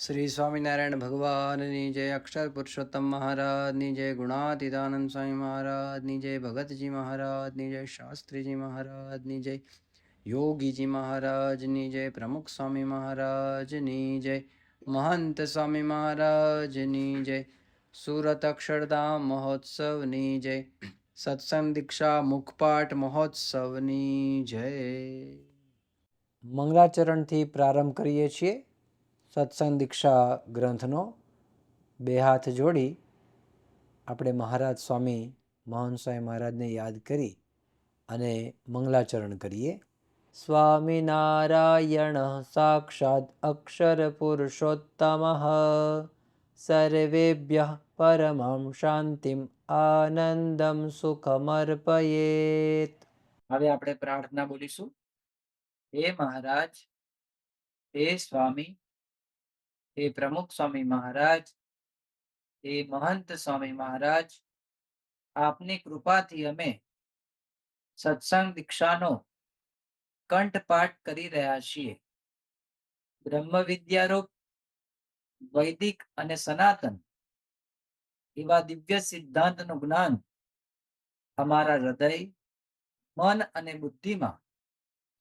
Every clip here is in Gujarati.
श्री स्वामीनारायण भगवाननी जय, अक्षर पुरुषोत्तम महाराजनी जय, गुणातीतानंद स्वामी महाराजनी जय, भगतजी महाराजनी जय, शास्त्रीजी महाराजनी जय, योगीजी महाराजनी जय, प्रमुख स्वामी महाराजनी जय, महंत स्वामी महाराजनी जय, सूरत अक्षरधाम महोत्सवनी जय, सत्संग दीक्षा मुखपाठ महोत्सवनी जय। મંગલાચરણથી પ્રારંભ કરીએ છીએ સત્સંગ દીક્ષા ગ્રંથનો। બે હાથ જોડી આપણે મહારાજ સ્વામી મહંત સ્વામી મહારાજને યાદ કરી અને મંગલાચરણ કરીએ। સ્વામિનારાયણ સાક્ષાત અક્ષર પુરુષોત્તમઃ, સર્વેભ્યઃ પરમં શાંતિમ આનંદમ સુખમર્પયેત। હવે આપણે પ્રાર્થના બોલીશું। हे महाराज, हे स्वामी, हे प्रमुख स्वामी महाराज, हे महंत स्वामी महाराज, आपनी कृपाथी अमे सत्संग दीक्षानो कंठपाठ करी रह्या छीए। ब्रह्म विद्यारूप वैदिक अने सनातन एवा दिव्य सिद्धांतनु ज्ञान अमारा हृदय, मन अने बुद्धि में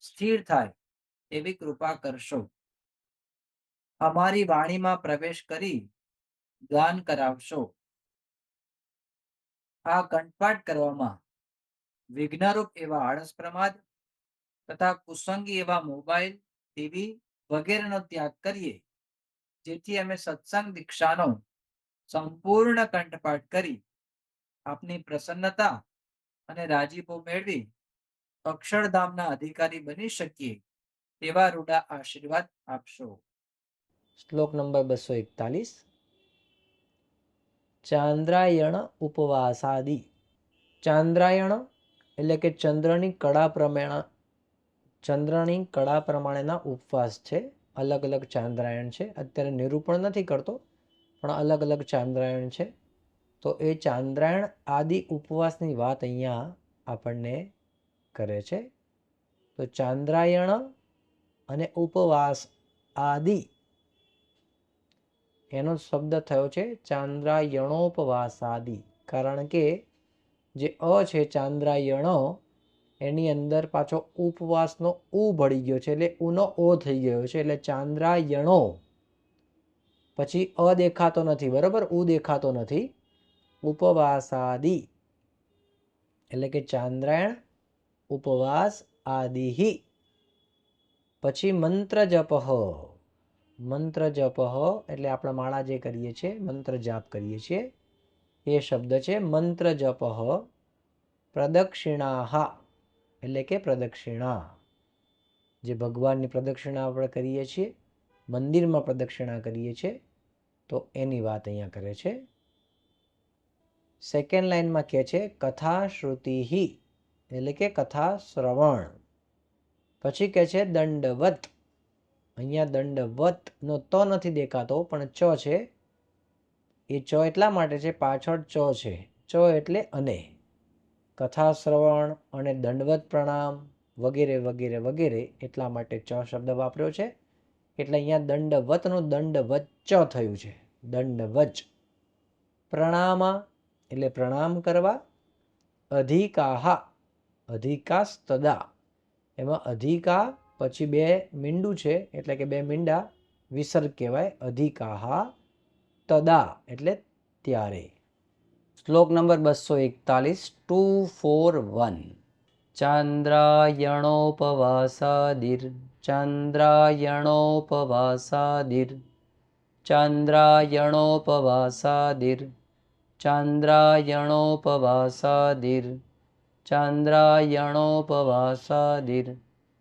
स्थिर थाय एवी कृपा करशो। अमारी वाणी में प्रवेश करी गान करावशो। आ कंठपाठ करवामां विघ्नरूप एवा आळस प्रमाद तथा कुसंगी एवा मोबाइल, टीवी वगैरेनो त्याग करिए, जेथी अमे सत्संग दीक्षानो संपूर्ण कंठपाठ करी आपनी प्रसन्नता अने राजीपो मेळवी अक्षरधामना अधिकारी बनी शकीए तेवा रूडा आशीर्वाद आपशो। श्लोक नंबर 241। ચાંદ્રાયણ ઉપવાસાદિ। ચાંદ્રાયણ એટલે કે ચંદ્રની કળા પ્રમાણેના ઉપવાસ છે। અલગ અલગ ચાંદ્રાયણ છે, અત્યારે નિરૂપણ નથી કરતો પણ અલગ અલગ ચાંદ્રાયણ છે। તો એ ચાંદ્રાયણ આદિ ઉપવાસની વાત અહીંયા આપણને કરે છે। તો ચાંદ્રાયણ અને ઉપવાસ આદિ એનો શબ્દ થયો છે ચાંદ્રાયણોપવાસાદિ, કારણ કે જે અ છે ચાંદ્રાયણો એની અંદર પાછો ઉપવાસનો ઉ ભળી ગયો છે, એટલે ઉનો ઓ થઈ ગયો છે, એટલે ચાંદ્રાયણો પછી અ દેખાતો નથી, બરાબર, ઉ દેખાતો નથી, ઉપવાસાદિ એટલે કે ચાંદ્રાયણ ઉપવાસ આદિ। પછી મંત્ર જપ, મંત્ર જપ એટલે આપણે માળા જે કરીએ છીએ, મંત્ર જાપ કરીએ છીએ, એ શબ્દ છે મંત્ર જપ। પ્રદક્ષિણા એટલે કે પ્રદક્ષિણા, જે ભગવાનની પ્રદક્ષિણા આપણે કરીએ છીએ, મંદિરમાં પ્રદક્ષિણા કરીએ છીએ, તો એની વાત અહીંયા કરે છે। સેકન્ડ લાઈનમાં કહે છે કથા શ્રુતિ એટલે કે કથા શ્રવણ। પછી કહે છે દંડવત, અહીંયા દંડવતનો ત નથી દેખાતો પણ ચ છે, એ ચ એટલા માટે છે પાછળ ચ છે, ચ એટલે અને, કથા શ્રવણ અને દંડવત પ્રણામ વગેરે વગેરે વગેરે એટલા માટે ચ શબ્દ વાપર્યો છે, એટલે અહીંયા દંડવતનું દંડવચ્ચ થયું છે, દંડવચ। પ્રણામા એટલે પ્રણામ કરવા, અધિકાહા અધિકાસ્તદા, એમાં અધિકા પછી બે મીંડું છે એટલે કે બે મીંડા વિસર્ગ કહેવાય, અધિકાહા તદા એટલે ત્યારે। શ્લોક નંબર 241, 241। ચાંદ્રાયણોપવાસાદિર ચાંદ્રાયણોપવાસાદિર ચાંદ્રાયણોપવાસાદિર ચાંદ્રાયણોપવાસાદિર ચાંદ્રાયણોપવાસાદિર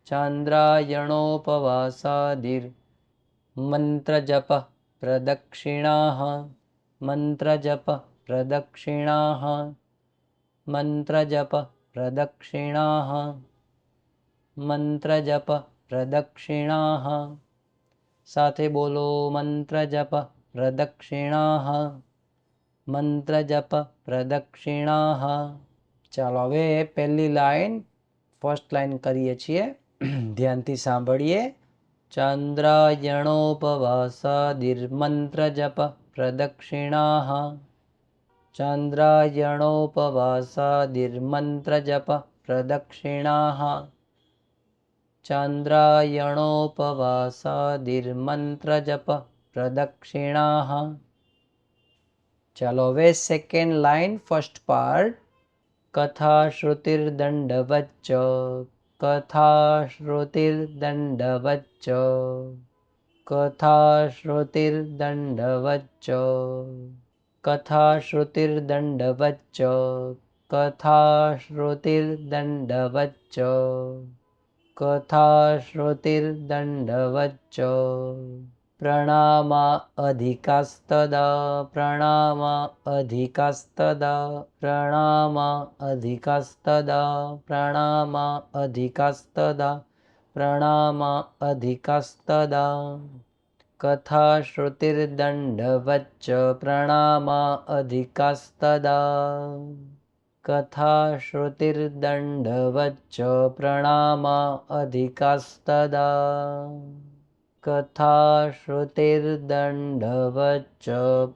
ચાંદ્રાયણોપવાસાદિર। મંત્ર જપ પ્રદક્ષિણાઃ મંત્ર જપ પ્રદક્ષિણાઃ મંત્ર જપ પ્રદક્ષિણાઃ મંત્ર જપ પ્રદક્ષિણાઃ। સાથે બોલો મંત્ર જપ પ્રદક્ષિણાઃ મંત્ર જપ પ્રદક્ષિણાઃ। ચાલો હવે પહેલી લાઈન ફર્સ્ટ લાઈન કરીએ છીએ, ધ્યાનથી સાંભળીએ। ચાંદ્રાયણોપવાસાદિર્મંત્રજપ પ્રદક્ષિણાઃ ચાંદ્રાયણોપવાસાદિર્મંત્રજપ પ્રદક્ષિણાઃ ચાંદ્રાયણોપવાસાદિર્મંત્રજપ પ્રદક્ષિણાઃ. ચાલો હવે સેકન્ડ લાઈન ફર્સ્ટ પાર્ટ. કથા શ્રુતિર્દંડવચ્ચ કથા શ્રુતિર્દંડવચ્ચ કથા શ્રુતિર્દંડવચ્ચ કથા શ્રુતિર્દંડવચ્ચ કથા શ્રુતિર્દંડવચ્ચ કથા શ્રુતિર્દંડવચ્ચ પ્રણામા અધિકાસ્તદા પ્રણામા અધિકાસ્તદા પ્રણામા અધિકાસ્તદા પ્રણામા અધિકાસ્તદા પ્રણામા અધિકાસ્તદા કથા શ્રુતિર્દંડવચ્ચ પ્રણામા અધિકાસ્તદા કથા શ્રુતિર્દંડવચ્ચ પ્રણામા અધિકાસ્તદા કથા શ્રુતિર્દંડવચ્ચ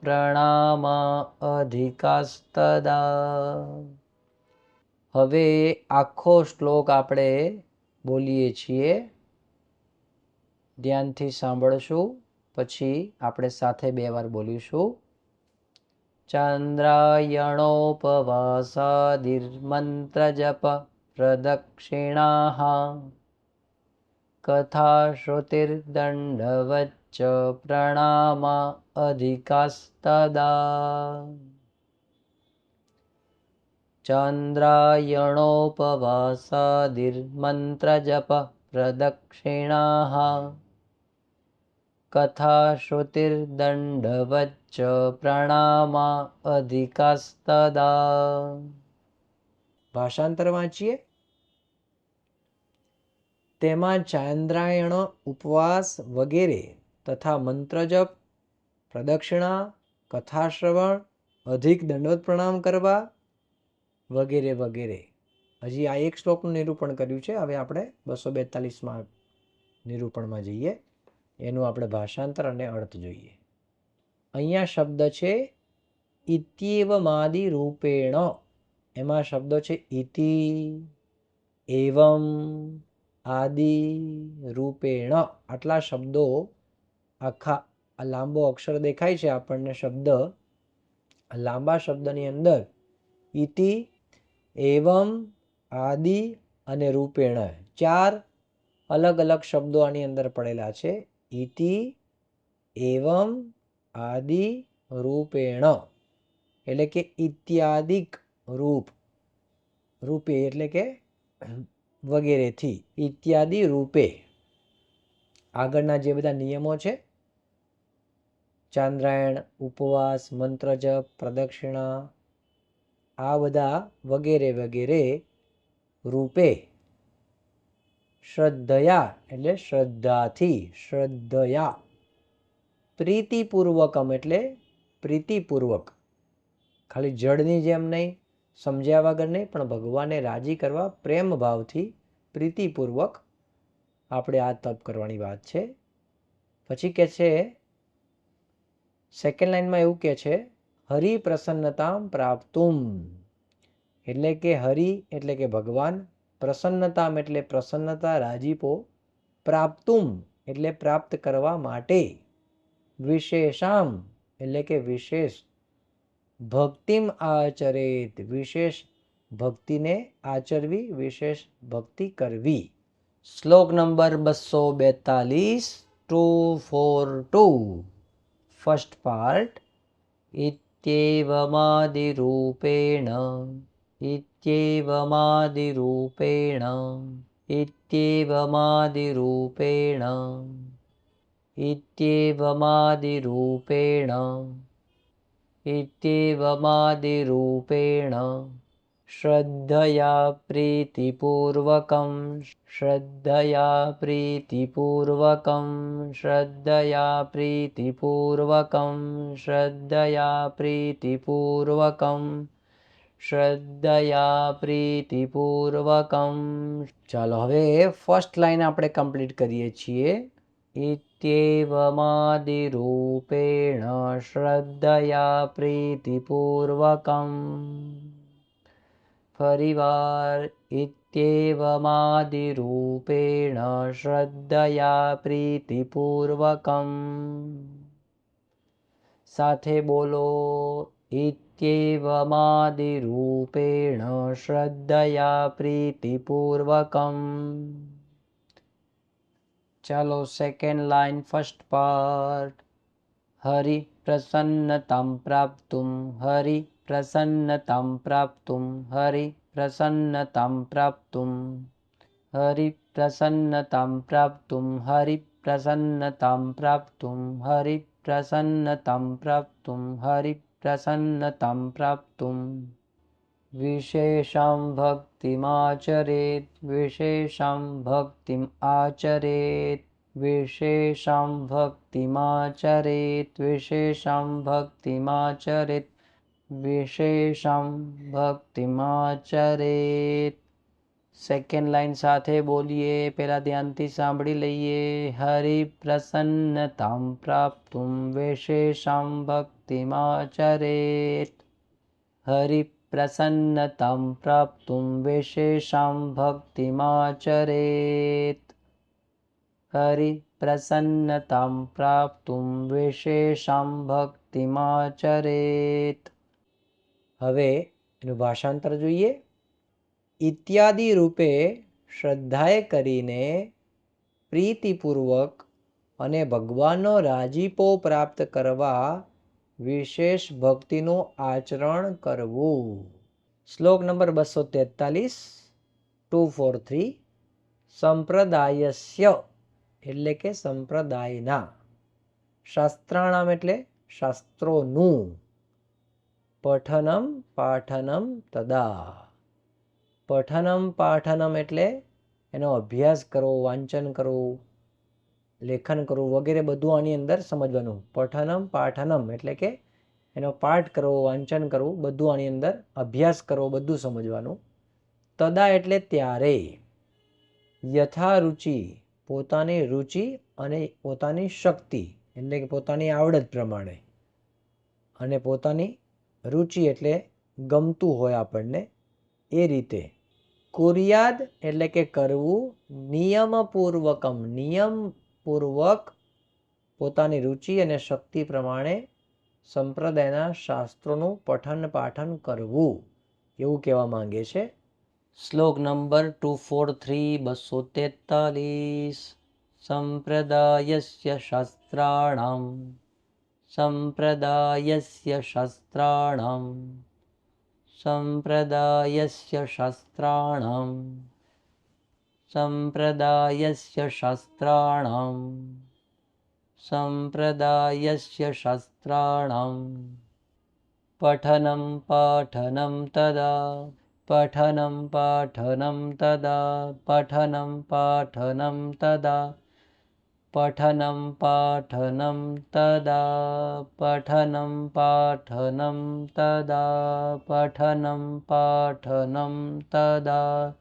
પ્રણામા અધિકાસ્તદા. હવે આખો શ્લોક આપણે બોલીએ છીએ, ધ્યાનથી સાંભળશું, પછી આપણે સાથે બે વાર બોલીશું. ચાંદ્રાયણોપવાસાદિર્મંત્રજપ પ્રદક્ષિણાઃ કથા શ્રુતિર્દંડવચ્ચ પ્રણામા અધિકાસ્તદા ચાંદ્રાયણોપવાસાદિર્મંત્રજપ પ્રદક્ષિણાઃ કથા શ્રુતિર્દંડવચ્ચ પ્રણામા અધિકાસ્તદા. ભાષાંતર વાંચીએ. તેમાં ચાંદ્રાયણ ઉપવાસ વગેરે તથા મંત્રજપ, પ્રદક્ષિણા, કથાશ્રવણ, અધિક દંડવત પ્રણામ કરવા વગેરે વગેરે. હજી આ એક શ્લોકનું નિરૂપણ કર્યું છે. હવે આપણે 242માં નિરૂપણમાં જઈએ. એનું આપણે ભાષાંતર અને અર્થ જોઈએ. અહીંયા શબ્દ છે ઇત્યેવમાદિ રૂપેણ. એમાં શબ્દો છે ઇતિ, એવમ, આદિ, રૂપેણ. આટલા શબ્દો આખા આ લાંબો અક્ષર દેખાય છે આપણને શબ્દ. લાંબા શબ્દની અંદર ઇતિ, એવમ, આદિ અને રૂપેણ ચાર અલગ અલગ શબ્દો આની અંદર પડેલા છે. ઇતિ, એવમ, આદિ, રૂપેણ એટલે કે ઇત્યાદિક રૂપ. રૂપે એટલે કે વગેરેથી. ઇત્યાદિ રૂપે. આગળના જે બધા નિયમો છે, ચાંદ્રાયણ, ઉપવાસ, મંત્રજપ, પ્રદક્ષિણા, આ બધા વગેરે વગેરે રૂપે. શ્રદ્ધયા એટલે શ્રદ્ધાથી, શ્રદ્ધયા. પ્રીતિપૂર્વકમ એટલે પ્રીતિપૂર્વક. ખાલી જડની જેમ નહીં, સમજ્યા વગર નહીં, પણ ભગવાનને રાજી કરવા પ્રેમ ભાવથી પ્રીતિપૂર્વક આપણે આ તપ કરવાની વાત છે. પછી કે છે સેકન્ડ લાઈનમાં એવું કે છે હરિ પ્રસન્નતામ પ્રાપ્તુમ એટલે કે હરિ એટલે કે ભગવાન, પ્રસન્નતામ એટલે પ્રસન્નતા, રાજીપો, પ્રાપ્તુમ એટલે પ્રાપ્ત કરવા માટે, વિશેષામ એટલે કે વિશેષ, ભક્તિમ આચરેત વિશેષ ભક્તિને આચરવી, વિશેષ ભક્તિ કરવી. શ્લોક નંબર 242 242 ફર્સ્ટ પાર્ટ. ઇત્યેવમાદિરૂપેણ ઇત્યેવમાદિરૂપેણ ઇત્યેવમાદિરૂપેણ ઇત્યેવમાદિરૂપેણ ઇત્યેવમાદિરૂપેણ શ્રદ્ધયા પ્રીતિપૂર્વકમ શ્રદ્ધયા પ્રીતિપૂર્વકમ શ્રદ્ધયા પ્રીતિપૂર્વકમ શ્રદ્ધયા પ્રીતિપૂર્વકમ શ્રદ્ધયા પ્રીતિપૂર્વકમ. ચાલો હવે ફર્સ્ટ લાઈન આપણે કમ્પ્લીટ કરીએ છીએ. इत्येवमादिरूपेण श्रद्धया प्रीतिपूर्वकम् फरीवार इत्येवमादिरूपेण श्रद्धया प्रीतिपूर्वकम् સાથે બોલો इत्येवमादिरूपेण श्रद्धया प्रीतिपूर्वकम् ચાલો second line first part Hari પ્રસન્નતાં પ્રાપ્તુમ હરિ પ્રસન્નતાં પ્રાપ્તુમ હરિ પ્રસન્નતાં પ્રાપ્તુમ હરિ પ્રસન્નતાં પ્રાપ્તુમ હરિ પ્રસન્નતાં પ્રાપ્તુમ હરિ પ્રસન્નતાં પ્રાપ્તુમ હરિ પ્રસન્નતાં પ્રાપ્તુમ વિશેષાં ભક્તિમાચરેત વિશેષાં ભક્તિમ આચરેત વિશેષાં ભક્તિમાચરેત વિશેષાં ભક્તિમાચરેત વિશેષાં ભક્તિમાચરેત સેકન્ડ લાઈન સાથે બોલીએ પહેલા ધ્યાનથી સાંભળી લઈએ હરિ પ્રસન્નતાં પ્રાપ્તુમ વિશેષાં ભક્તિમાચરેત હરિ પ્રસન્નતાં પ્રાપ્તુમ વિશેષાં ભક્તિમાચરેત હરિ પ્રસન્નતાં પ્રાપ્તુમ વિશેષાં ભક્તિમાચરેત હવે એનું ભાષાંતર જોઈએ ઇત્યાદિ રૂપે શ્રદ્ધાએ કરીને પ્રીતિપૂર્વક અને ભગવાનનો રાજીપો પ્રાપ્ત કરવા વિશેષ ભક્તિનું આચરણ કરવું શ્લોક નંબર 243 243 સંપ્રદાયસ્ય એટલે કે સંપ્રદાયના શાસ્ત્રાણામ એટલે શાસ્ત્રોનું પઠનમ પાઠનમ તદા પઠનમ પાઠનમ એટલે એનો અભ્યાસ કરવો વાંચન કરવું લેખન કરવું વગેરે બધું આની અંદર સમજવાનું પઠનમ પાઠનમ એટલે કે એનો પાઠ કરવો વાંચન કરવું બધું આની અંદર અભ્યાસ કરવો બધું સમજવાનું તદા એટલે ત્યારે યથા રુચિ પોતાની રુચિ અને પોતાની શક્તિ એટલે કે પોતાની આવડત પ્રમાણે અને પોતાની રુચિ એટલે ગમતું હોય આપણને એ રીતે કુર્યાદ એટલે કે કરવું નિયમપૂર્વકમ નિયમપૂર્વક પોતાની રુચિ અને શક્તિ પ્રમાણે સંપ્રદાયના શાસ્ત્રોનું પઠન પાઠન કરવું એવું કહેવા માંગે છે શ્લોક નંબર 243 સંપ્રદાયસ્ય શાસ્ત્રાણામ સંપ્રદાયસ્ય શાસ્ત્રાણામ સંપ્રદાયસ્ય શાસ્ત્રાણામ સંપ્રદાયસ્ય શાસ્ત્રાણામ સંપ્રદાયસ્ય શાસ્ત્રાણામ પઠનમ પાઠનમ તદા પઠનમ પાઠનમ તદા પઠનમ પાઠનમ તદા પઠનમ પાઠનમ તદા પઠનમ પાઠનમ તદા પઠનમ પાઠનમ તદા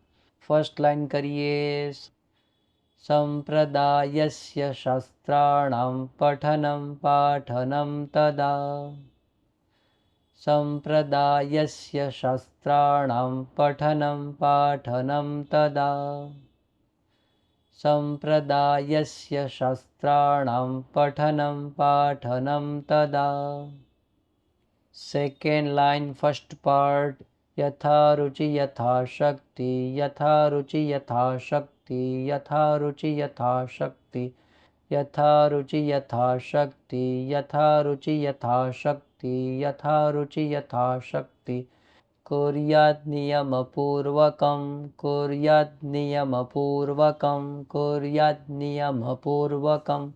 ફર્સ્ટ લાઈન કરીએ સંપ્રદાયસ્ય શાસ્ત્રાણામ પઠનમ પાઠનમ તદા સંપ્રદાયસ્ય શાસ્ત્રાણામ પઠનમ પાઠનમ તદા સંપ્રદાયસ્ય શાસ્ત્રાણામ પઠનમ પાઠનમ તદા સેકન્ડ લાઈન ફર્સ્ટ પાર્ટ યથા રુચિ યથા શક્તિ યથા રુચિ યથા શક્તિ યથા રુચિ યથા શક્તિ યથા રુચિ યથા શક્તિ યથા રુચિ યથા શક્તિ યથા રુચિ યથા શક્તિ कुर्यात् नियमपूर्वकं कुर्यात् नियमपूर्वकं कुर्यात् नियमपूर्वकं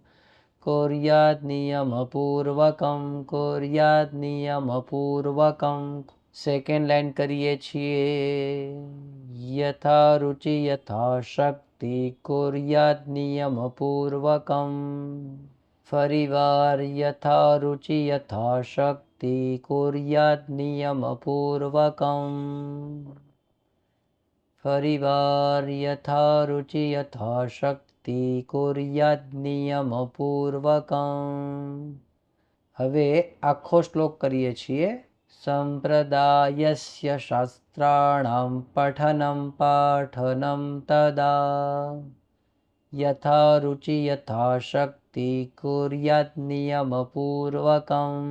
कुर्यात् नियमपूर्वकं कुर्यात् नियमपूर्वकं सेकेंड लाइन करिए છીએ यथा रुचि यथा शक्ति कुर्यात् नियमपूर्वकं फरीवार यथा रुचि यथा शक्ति कुर्यात् नियमपूर्वकं ફરીવાર યથા રુચિ યથા શક્તિ કુર્યાદ નિયમપૂર્વકમ. હવે આખો શ્લોક કરીએ છીએ. સંપ્રદાયસ્ય શાસ્ત્રાણામ પઠનમ પાઠનમ તદા યથા રુચિ યથા શક્તિ કુર્યાદ નિયમપૂર્વકમ.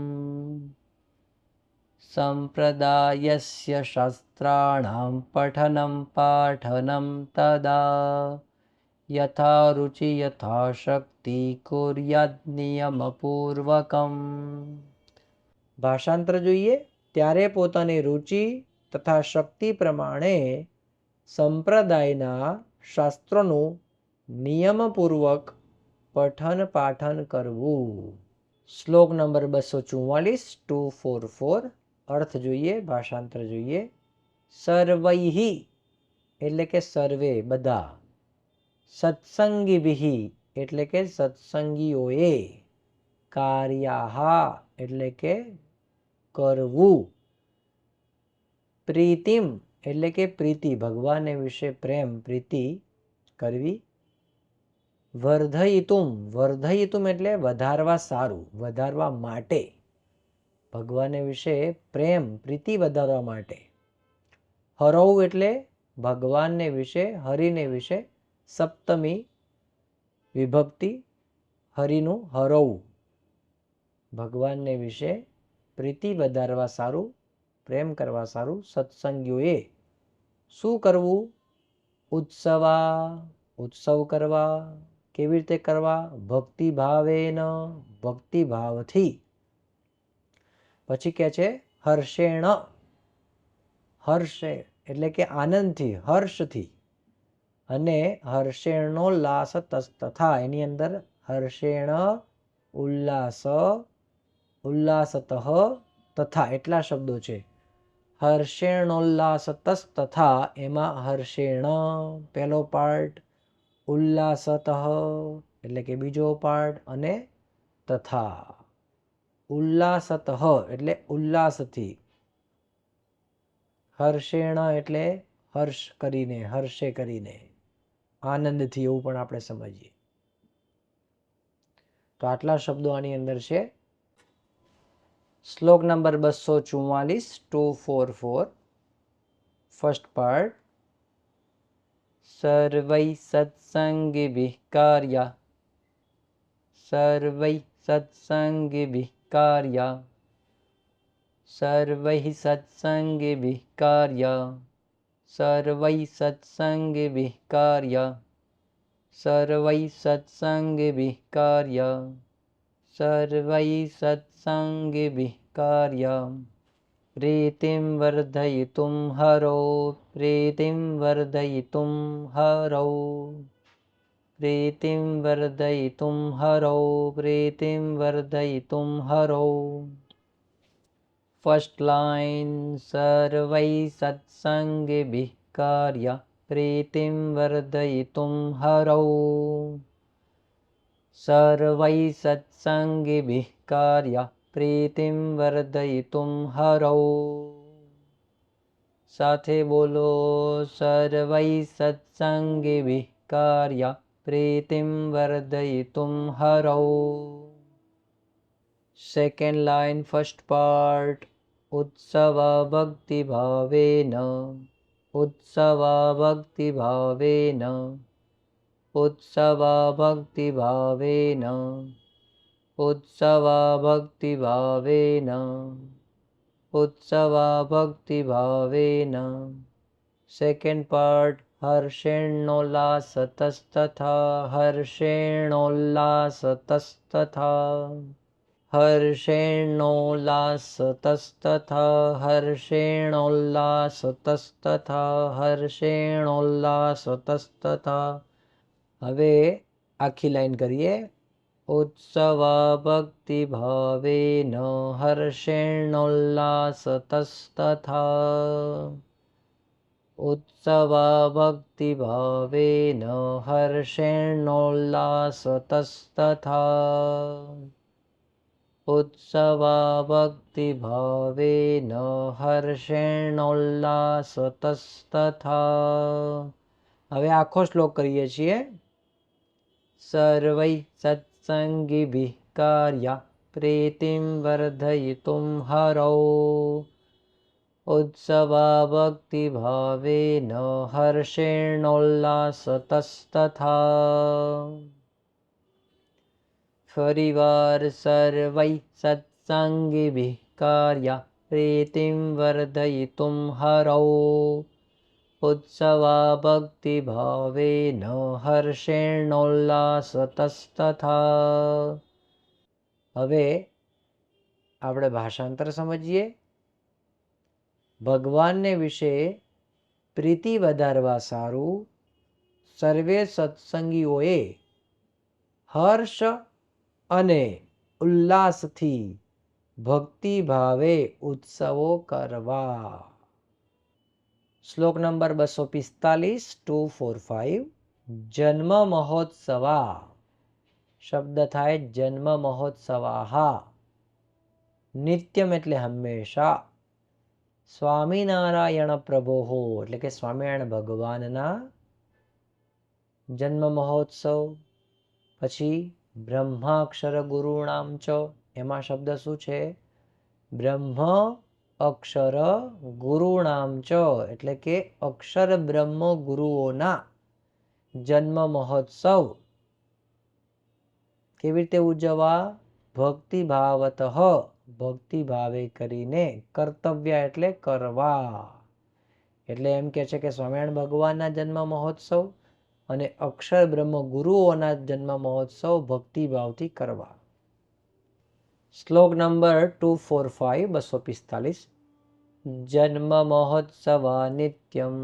સંપ્રદાયસ્ય શાસ્ત્રાણામ પઠનમ પાઠનમ તદા યથા રુચિ યથા શક્તિ કુર્યાદ નિયમપૂર્વકમ. ભાષાંતર જોઈએ. ત્યારે પોતાની રુચિ તથા શક્તિ પ્રમાણે સંપ્રદાયના શાસ્ત્રોનું નિયમપૂર્વક પઠન પાઠન કરવું. શ્લોક નંબર 244 244. અર્થ જોઈએ, ભાષાંતર જોઈએ. સર્વૈહિ એટલે કે સર્વે બધા, સત્સંગીભિ એટલે કે સત્સંગીઓએ, કાર્યાહા એટલે કે કરવું, પ્રીતિમ એટલે કે પ્રીતિ ભગવાન વિશે પ્રેમ પ્રીતિ કરવી, વર્ધયિતુમ વર્ધયિતુમ એટલે વધારવા સારું, વધારવા માટે, ભગવાન વિશે પ્રેમ પ્રીતિ વધારવા માટે, હરૌ એટલે ભગવાનને વિશે હરિને વિશે સપ્તમી વિભક્તિ હરિનું હરૌ, ભગવાનને વિશે પ્રીતિ વધારવા સારું, પ્રેમ કરવા સારું સત્સંગીઓએ શું કરવું? ઉત્સવા ઉત્સવ કરવા. કેવી રીતે કરવા? ભક્તિ ભાવેન ભક્તિ ભાવથી. પછી કહે છે હર્ષેણ, હર્ષે એટલે કે આનંદથી, હર્ષથી. અને હર્ષેણોલ્લાસ તથા એની અંદર હર્ષેણ ઉલ્લાસ ઉલ્લાસત તથા એટલા શબ્દો છે. હર્ષેણોલ્લાસત તથા એમાં હર્ષેણ પહેલો પાર્ટ, ઉલ્લાસત એટલે કે બીજો પાર્ટ અને તથા ઉલ્લાસત એટલે ઉલ્લાસથી, હર્ષેણ એટલે હર્ષ કરીને, હર્ષે કરીને, આનંદથી એવું પણ આપણે સમજીએ. તો આટલા શબ્દો આની અંદર છે. શ્લોક નંબર 244 244. First part. સર્વૈ સત્સંગિભિઃ કાર્યા, સર્વૈ સત્સંગિભિઃ કાર્યા, સર્વૈ સત્સંગિભિઃ કાર્યા, સર્વૈ સત્સંગિભિઃ કાર્યા, સર્વૈ સત્સંગિભિઃ કાર્યા, સર્વૈ સત્સંગિભિઃ કાર્યા. પ્રીતિમ વર્ધયિતુમ હરો, પ્રીતિમ વર્ધયિતુમ હરો, પ્રીતિમ વર્ધયિતુમ હરો, પ્રીતિમ વર્ધયિતુમ હરો. First line. સર્વૈ સત્સંગિભિઃ કાર્યા પ્રીતિમ વર્ધયિતુમ હરો, સર્વૈ સત્સંગિભિઃ કાર્યા પ્રીતિમ વર્ધયિતુમ હરો. સાથે બોલો. સર્વૈ સત્સંગિભિઃ કાર્યા પ્રીતિમ વર્ધયિતુમ હરો. Second line first part. ઉત્સવા ભક્તિ ભાવેન, ઉત્સવા ભક્તિ ભાવેન, ઉત્સવા ભક્તિ ભાવેન, ઉત્સવા ભક્તિ ભાવેન, ઉત્સવા ભક્તિ ભાવેન. Second part. હર્ષેણોલ્લાસતસ્તથા, હર્ષેણોલ્લાસતસ્તથા, હર્ષેણોલ્લાસતસ્તથા, હર્ષેણોલ્લાસતસ્તથા, હર્ષેણોલ્લાસતસ્તથા. હવે આખી લાઈન કરીએ. ઉત્સવા ભક્તિ ભાવેન હર્ષેણોલ્લાસતસ્તથા, ઉત્સવા ભક્તિ ભાવેન હર્ષેણોલ્લાસતસ્તથા. उत्सवा भक्तिभावेन हर्षेणोल्लासतस्तथा। હવે આખો શ્લોક કરીએ છીએ. સર્વૈ સત્સંગિભિઃ કાર્યા પ્રીતિં વર્ધયિતું હરૌ ઉત્સવા ભક્તિભાવેન હર્ષેણોલ્લાસતસ્તથા. ફરીવાર સર્વૈ સત્સંગિભિઃ કાર્યા પ્રીતિં વર્ધયિતું હરૌ ઉત્સવા ભક્તિભાવેન હર્ષેણોલ્લાસતસ્તથા. હવે આપણે ભાષાંતર સમજીએ. ભગવાનને વિશે પ્રીતિ વધારવા સારું સર્વે સત્સંગીઓએ હર્ષ અને ઉલ્લાસથી ભક્તિ ભાવે ઉત્સવો કરવા. શ્લોક નંબર 245 245. જન્મ મહોત્સવા શબ્દ થાય જન્મ મહોત્સવાહા. નિત્યમ એટલે હંમેશા. સ્વામિનારાયણ પ્રભોહો એટલે કે સ્વામિનારાયણ ભગવાનના જન્મ મહોત્સવ. પછી બ્રહ્માક્ષર ગુરુણામ ચ, એમાં શબ્દ શું છે? બ્રહ્મ અક્ષર ગુરુણામ ચ એટલે કે અક્ષર બ્રહ્મ ગુરુઓના જન્મ મહોત્સવ કેવી રીતે ઉજવવા? ભક્તિભાવતઃ ભક્તિભાવે કરીને. કર્તવ્ય એટલે કરવા. એટલે એમ કે છે કે સ્વામિનારાયણ ભગવાનના જન્મ મહોત્સવ અને અક્ષર બ્રહ્મ ગુરુઓના જન્મ મહોત્સવ ભક્તિભાવથી કરવા. શ્લોક નંબર 245 245. જન્મ મહોત્સવા નિત્યમ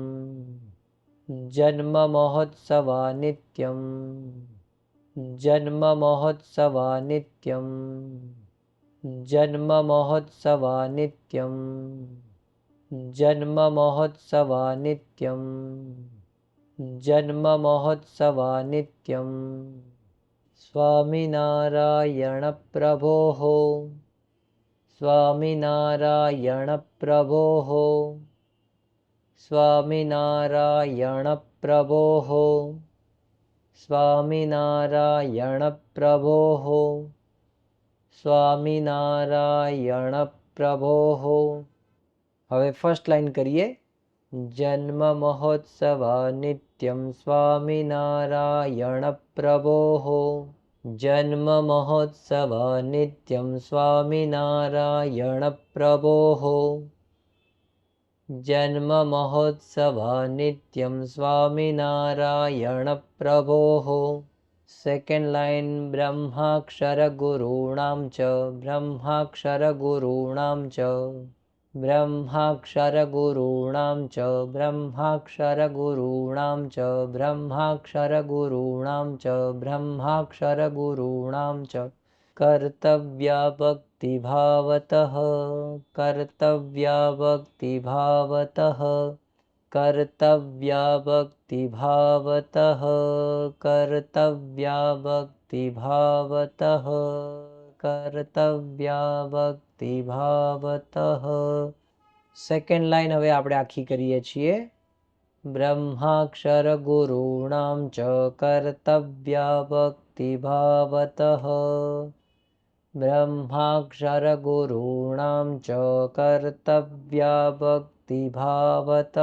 જન્મ મહોત્સવા નિત્યમ જન્મ મહોત્સવા નિત્યમ જન્મ મહોત્સવા નિત્યમ જન્મ મહોત્સવા નિત્યમ જન્મ મહોત્સવા નિત્યમ. સ્વામિનારાયણ પ્રભોઃ સ્વામિનારાયણ પ્રભોઃ સ્વામિનારાયણ પ્રભોઃ સ્વામિનારાયણ પ્રભોઃ સ્વામિનારાયણ પ્રભોઃ. હવે ફર્સ્ટ લાઈન કરીએ. જન્મ મહોત્સવા નિત્યમ સ્વામિનારાયણ પ્રભોઃ જન્મ મહોત્સવા નિત્યમ સ્વામિનારાયણ પ્રભોઃ જન્મ મહોત્સવા નિત્યમ સ્વામિનારાયણ પ્રભોઃ. Second line. બ્રહ્માક્ષર ગુરુણામ ચ બ્રહ્માક્ષર ગુરુણામ ચ બ્રહ્માક્ષર ગુરુણામ ચ બ્રહ્માક્ષર ગુરુણામ ચ બ્રહ્માક્ષર ગુરુણામ ચ બ્રહ્માક્ષર ગુરુણામ ચ કર્તવ્યા ભક્તિભાવતઃ કર્તવ્યા ભક્તિભાવતઃ કર્તવ્યા ભક્તિભાવતઃ કર્તવ્યા ભક્તિભાવતઃ કર્તવ્યા ભક્તિભાવતઃ. સેકન્ડ લાઈન હવે આપણે આખી કરીએ છીએ. બ્રહ્માક્ષર ગુરુણામ ચ કર્તવ્યા ભક્તિભાવતઃ બ્રહ્માક્ષર ગુરુણામ ચ કર્તવ્યા ભક્તિભાવતઃ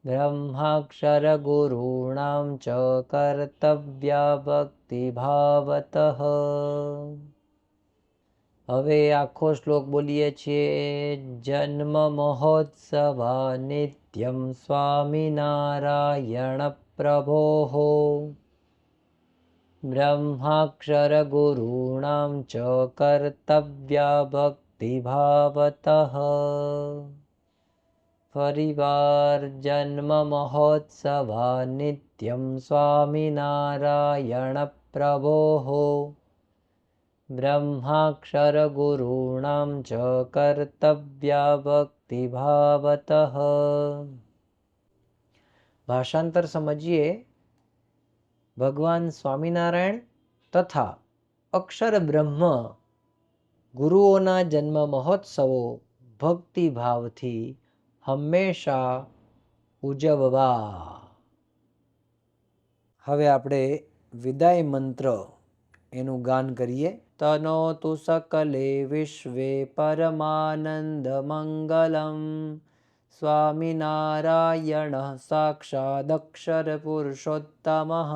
બ્રહ્માક્ષર ગુરુણામ ચ કર્તવ્યા ભક્તિભાવતઃ. હવે આખો શ્લોક બોલીએ છીએ. જન્મ મહોત્સવા નિત્યમ સ્વામિનારાયણ પ્રભોઃ બ્રહ્માક્ષર ગુરુણામ ચ કર્તવ્યા ભક્તિભાવતઃ. ફરીવાર. જન્મ મહોત્સવા નિત્યમ સ્વામિનારાયણ પ્રભોઃ બ્રહ્માક્ષર ગુરુણામ ચ કર્તવ્યા ભક્તિભાવતઃ. ભાષાંતર સમજીએ. ભગવાન સ્વામિનારાયણ તથા અક્ષર બ્રહ્મ ગુરુઓના જન્મ મહોત્સવો ભક્તિભાવથી હંમેશા ઉજવવા. હવે આપણે વિદાય મંત્ર એનું ગાન કરીએ. તનોતુ સકલે વિશ્વે પરમાનંદ મંગલમ સ્વામિનારાયણ સાક્ષાદક્ષર પુરુષોત્તમઃ.